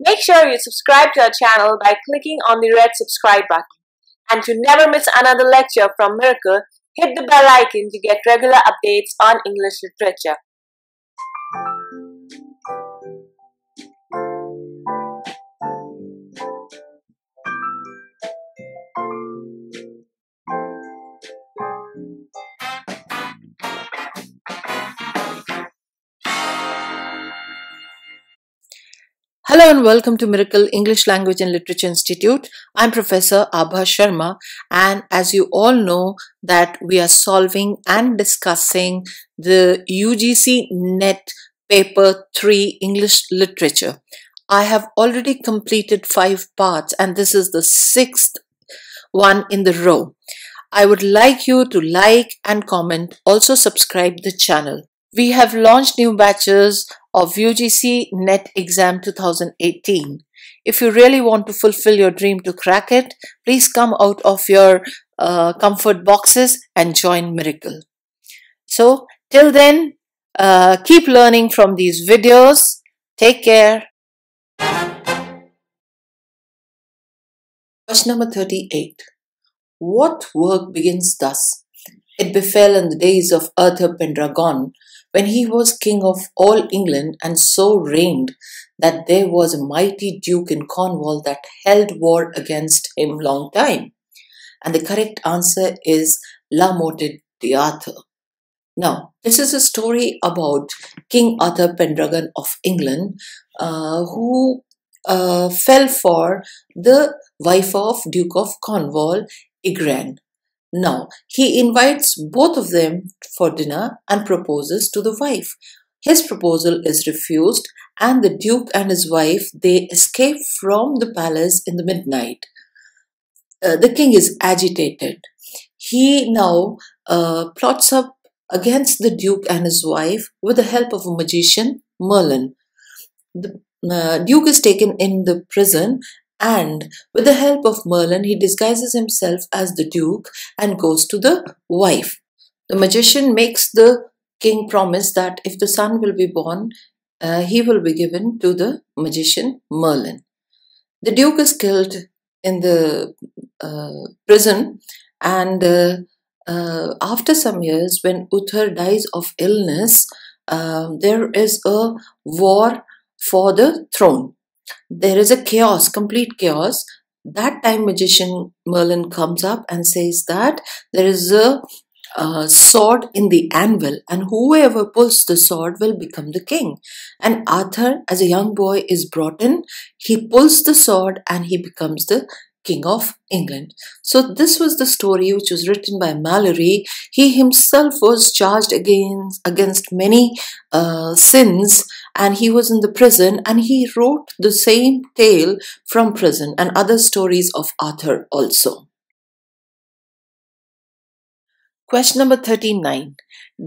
Make sure you subscribe to our channel by clicking on the red subscribe button. And to never miss another lecture from Miracle, hit the bell icon to get regular updates on English literature. Hello and welcome to Miracle English Language and Literature Institute. I'm Professor Abha Sharma, and as you all know that we are solving and discussing the UGC-NET paper 3 English literature. I have already completed 5 parts and this is the 6th one in the row. I would like you to like and comment, also subscribe the channel. We have launched new batches of UGC-NET exam 2018. If you really want to fulfill your dream to crack it, please come out of your comfort boxes and join Miracle. So till then, keep learning from these videos. Take care. Question number 38. What work begins thus? It befell in the days of Arthur Pendragon, when he was king of all England and so reigned, that there was a mighty duke in Cornwall that held war against him long time. And the correct answer is La Motte d'Arthur. Now, this is a story about King Arthur Pendragon of England, who fell for the wife of Duke of Cornwall, Igraine. Now, he invites both of them for dinner and proposes to the wife. His proposal is refused and the Duke and his wife, they escape from the palace in the midnight. The king is agitated. He now plots up against the Duke and his wife with the help of a magician, Merlin. The Duke is taken in the prison, and with the help of Merlin, he disguises himself as the Duke and goes to the wife. The magician makes the king promise that if the son will be born, he will be given to the magician Merlin. The Duke is killed in the prison, and after some years, when Uther dies of illness, there is a war for the throne. There is a chaos, complete chaos. That time magician Merlin comes up and says that there is a sword in the anvil and whoever pulls the sword will become the king. And Arthur, as a young boy, is brought in. He pulls the sword and he becomes the King of England. So this was the story which was written by Malory. He himself was charged against many sins, and he was in the prison, and he wrote the same tale from prison and other stories of Arthur also. Question number 39.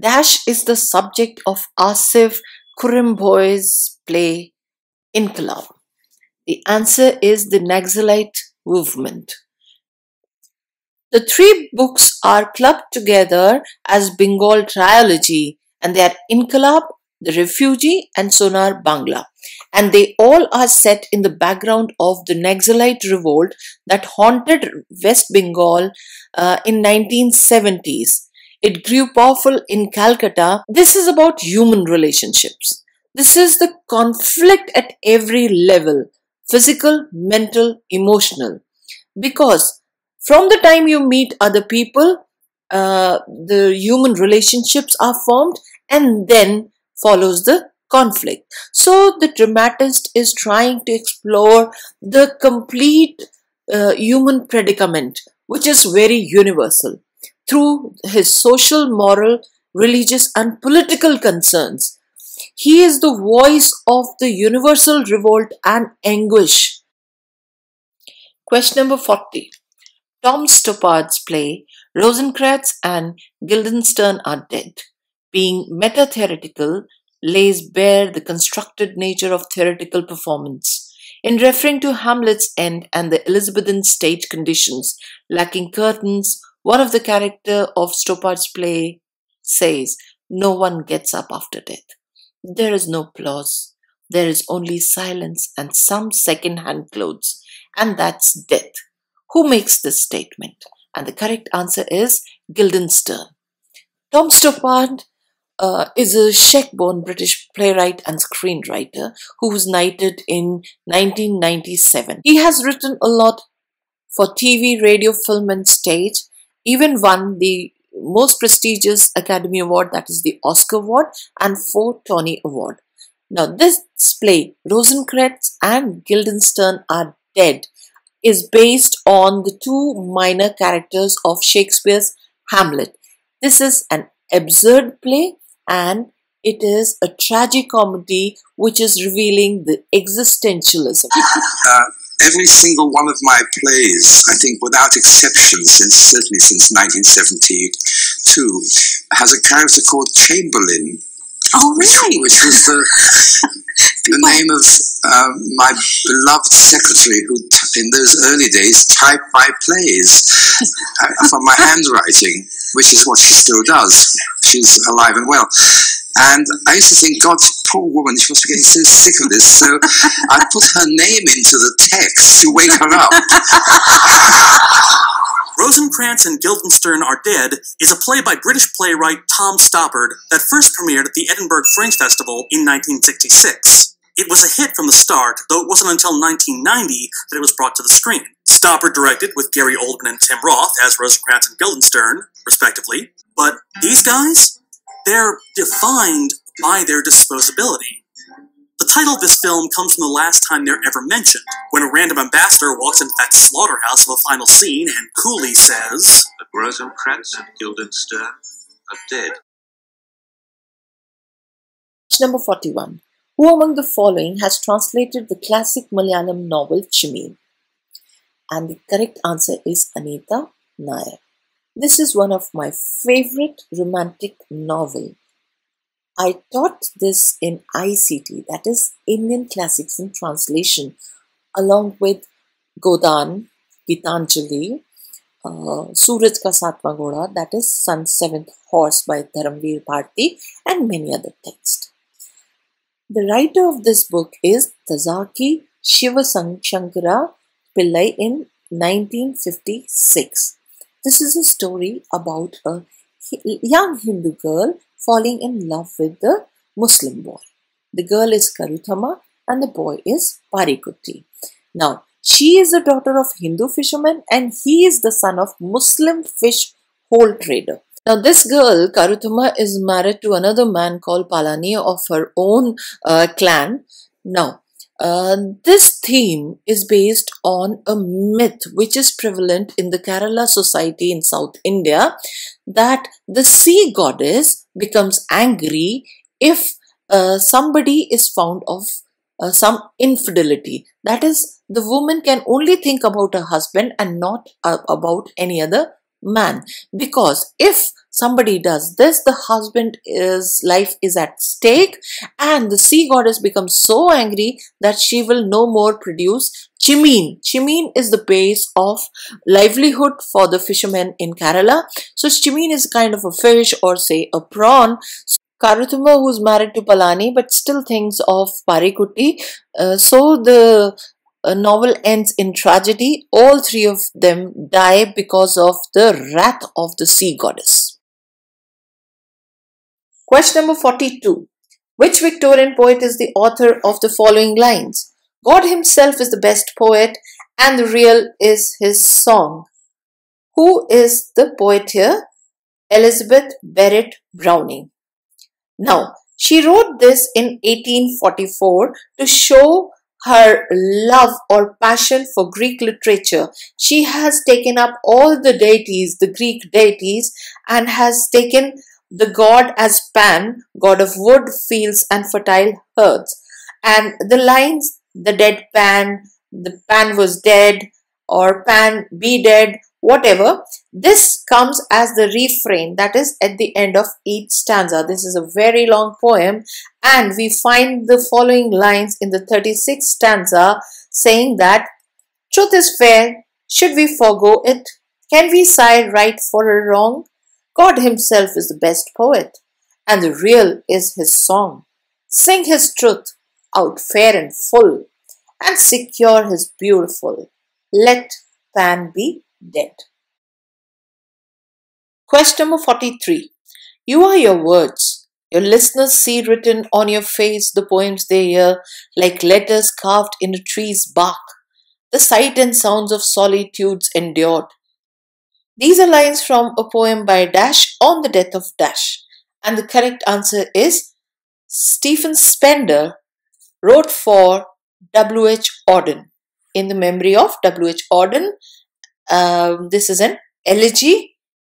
Dash is the subject of Asif Kurimboi's play Inqilab. The answer is the Naxalite movement. The 3 books are clubbed together as Bengal trilogy, and they are Inqilab, The Refugee, and Sonar Bangla. And they all are set in the background of the Naxalite revolt that haunted West Bengal in 1970s. It grew powerful in Calcutta. This is about human relationships. This is the conflict at every level. Physical, mental, emotional. Because from the time you meet other people, the human relationships are formed and then follows the conflict. So the dramatist is trying to explore the complete human predicament, which is very universal, through his social, moral, religious and political concerns. He is the voice of the universal revolt and anguish. Question number 40. Tom Stoppard's play Rosencrantz and Guildenstern Are Dead, being meta-theoretical, lays bare the constructed nature of theoretical performance. In referring to Hamlet's end and the Elizabethan stage conditions, lacking curtains, one of the characters of Stoppard's play says, "No one gets up after death. There is no applause. there is only silence and some second-hand clothes, and that's death. Who makes this statement? And the correct answer is Guildenstern. Tom Stoppard is a Czech-born British playwright and screenwriter who was knighted in 1997. He has written a lot for TV, radio, film and stage, even won the most prestigious Academy Award, that is the Oscar Award, and 4 Tony Award. Now this play, Rosencrantz and Guildenstern Are Dead, is based on the 2 minor characters of Shakespeare's Hamlet. This is an absurd play and it is a tragicomedy which is revealing the existentialism. Every single one of my plays, I think without exception, certainly since 1972, has a character called Chamberlain. Oh, really? Which was the name of my beloved secretary who, in those early days, typed my plays from my handwriting, which is what she still does. She's alive and well. And I used to think, God, poor woman, she must be getting so sick of this. So I put her name into the text to wake her up. Rosencrantz and Guildenstern Are Dead is a play by British playwright Tom Stoppard that first premiered at the Edinburgh Fringe Festival in 1966. It was a hit from the start, though it wasn't until 1990 that it was brought to the screen. Stoppard directed with Gary Oldman and Tim Roth as Rosencrantz and Guildenstern, respectively. But these guys? They're defined by their disposability. The title of this film comes from the last time they're ever mentioned, when a random ambassador walks into that slaughterhouse of a final scene and coolly says, Rosencrantz and Guildenstern are dead. Number 41. Who among the following has translated the classic Malayalam novel Jameel? And the correct answer is Anita Nair. This is one of my favorite romantic novel. I taught this in ICT, that is Indian Classics in Translation, along with Godan, Gitanjali, Suraj Ka Satwa Ghoda, that is Sun's Seventh Horse by Dharamveer Bharti, and many other texts. The writer of this book is Tazaki Shivasankara Pillai in 1956. This is a story about a young Hindu girl falling in love with the Muslim boy. The girl is Karuthama and the boy is Parikutti. Now, she is the daughter of Hindu fisherman and he is the son of Muslim fish whole trader. Now, this girl, Karuthama, is married to another man called Palani of her own clan. Now, this theme is based on a myth which is prevalent in the Kerala society in South India, that the sea goddess becomes angry if somebody is found of some infidelity. That is, the woman can only think about her husband and not about any other man, because if somebody does this, the husband's life is at stake and the sea goddess becomes so angry that she will no more produce chimeen. Chimeen is the base of livelihood for the fishermen in Kerala. So chimeen is kind of a fish or say a prawn. Karuthama, who is married to Palani but still thinks of Parikutti, so the novel ends in tragedy. All 3 of them die because of the wrath of the sea goddess. Question number 42. Which Victorian poet is the author of the following lines? God himself is the best poet and the real is his song. Who is the poet here? Elizabeth Barrett Browning. Now, she wrote this in 1844 to show her love or passion for Greek literature. She has taken up all the deities, the Greek deities, and has taken the god as Pan, god of wood, fields and fertile earths. And the lines, the dead Pan, the Pan was dead, or Pan be dead, whatever, this comes as the refrain, that is at the end of each stanza. This is a very long poem and we find the following lines in the 36th stanza saying that truth is fair, should we forego it? Can we sigh right for a wrong? God himself is the best poet and the real is his song. Sing his truth, out fair and full, and secure his beautiful. Let Pan be dead. Question number 43. You are your words. Your listeners see written on your face the poems they hear like letters carved in a tree's bark. The sight and sounds of solitudes endured. These are lines from a poem by Dash on the death of Dash. And the correct answer is Stephen Spender wrote for W.H. Auden in the memory of W.H. Auden. This is an elegy.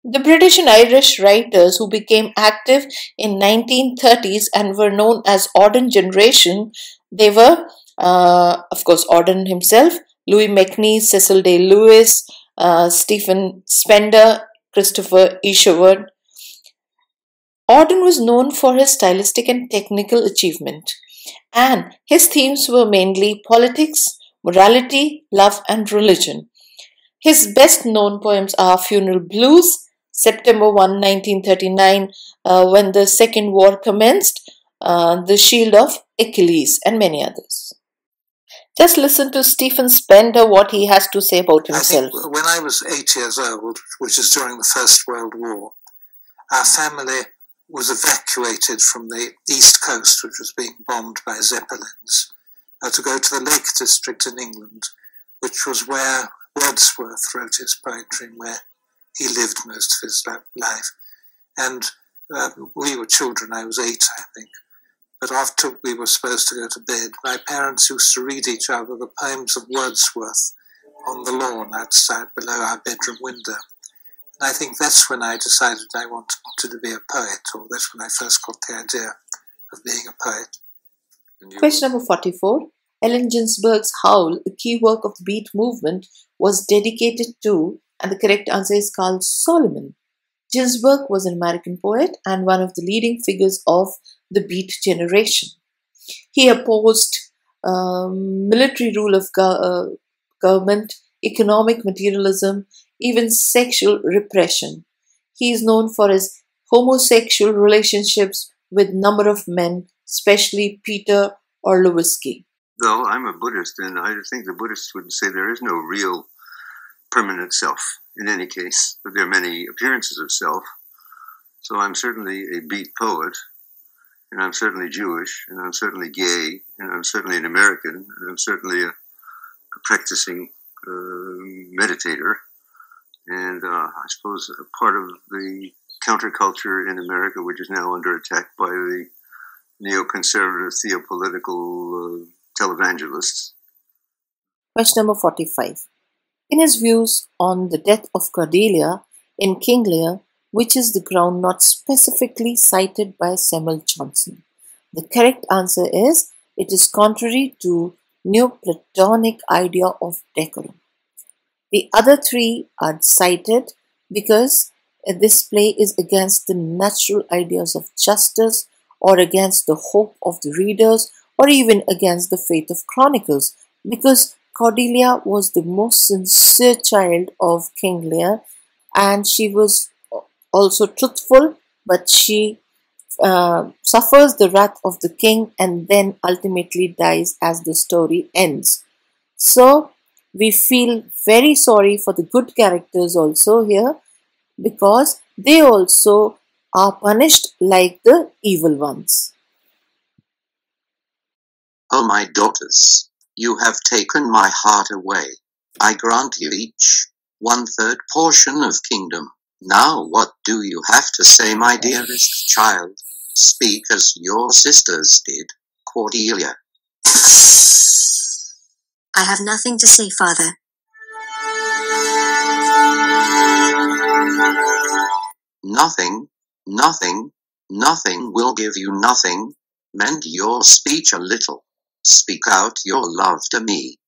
The British and Irish writers who became active in 1930s and were known as Auden generation, they were, of course, Auden himself, Louis MacNeice, Cecil Day Lewis, Stephen Spender, Christopher Isherwood. Auden was known for his stylistic and technical achievement, and his themes were mainly politics, morality, love, and religion. His best known poems are Funeral Blues, September 1, 1939, when the Second War commenced, The Shield of Achilles, and many others. Just listen to Stephen Spender, what he has to say about himself. I think when I was 8 years old, which is during the First World War, our family was evacuated from the East Coast, which was being bombed by Zeppelins, to go to the Lake District in England, which was where Wordsworth wrote his poetry and where he lived most of his life. And we were children. I was 8, I think. But after we were supposed to go to bed, my parents used to read each other the poems of Wordsworth on the lawn outside below our bedroom window. And I think that's when I decided I wanted to be a poet, or that's when I first got the idea of being a poet. Question number 44. Ellen Ginsberg's Howl, a key work of the Beat movement, was dedicated to, and the correct answer is Carl Solomon. Ginsberg was an American poet and one of the leading figures of the Beat generation. He opposed military rule of government, economic materialism, even sexual repression. He is known for his homosexual relationships with a number of men, especially Peter Orlowski. Though I'm a Buddhist, and I think the Buddhists would say there is no real permanent self in any case, but there are many appearances of self. So I'm certainly a beat poet, and I'm certainly Jewish, and I'm certainly gay, and I'm certainly an American, and I'm certainly a practicing meditator, and I suppose a part of the counterculture in America, which is now under attack by the neoconservative theopolitical televangelists. Question number 45. In his views on the death of Cordelia in King Lear, which is the ground not specifically cited by Samuel Johnson? The correct answer is, it is contrary to Neoplatonic idea of decorum. The other three are cited because this play is against the natural ideas of justice, or against the hope of the readers, or even against the faith of chronicles, because Cordelia was the most sincere child of King Lear, and she was also truthful, but she suffers the wrath of the king and then ultimately dies as the story ends. So we feel very sorry for the good characters also here, because they also are punished like the evil ones. O my daughters, you have taken my heart away. I grant you each 1/3 portion of kingdom. Now what do you have to say, my dearest child? Speak as your sisters did, Cordelia. I have nothing to say, Father. Nothing, nothing, nothing will give you nothing. Mend your speech a little. Speak out your love to me.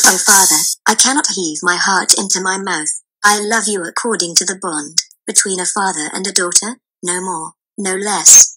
Oh, Father, I cannot heave my heart into my mouth. I love you according to the bond between a father and a daughter, no more, no less.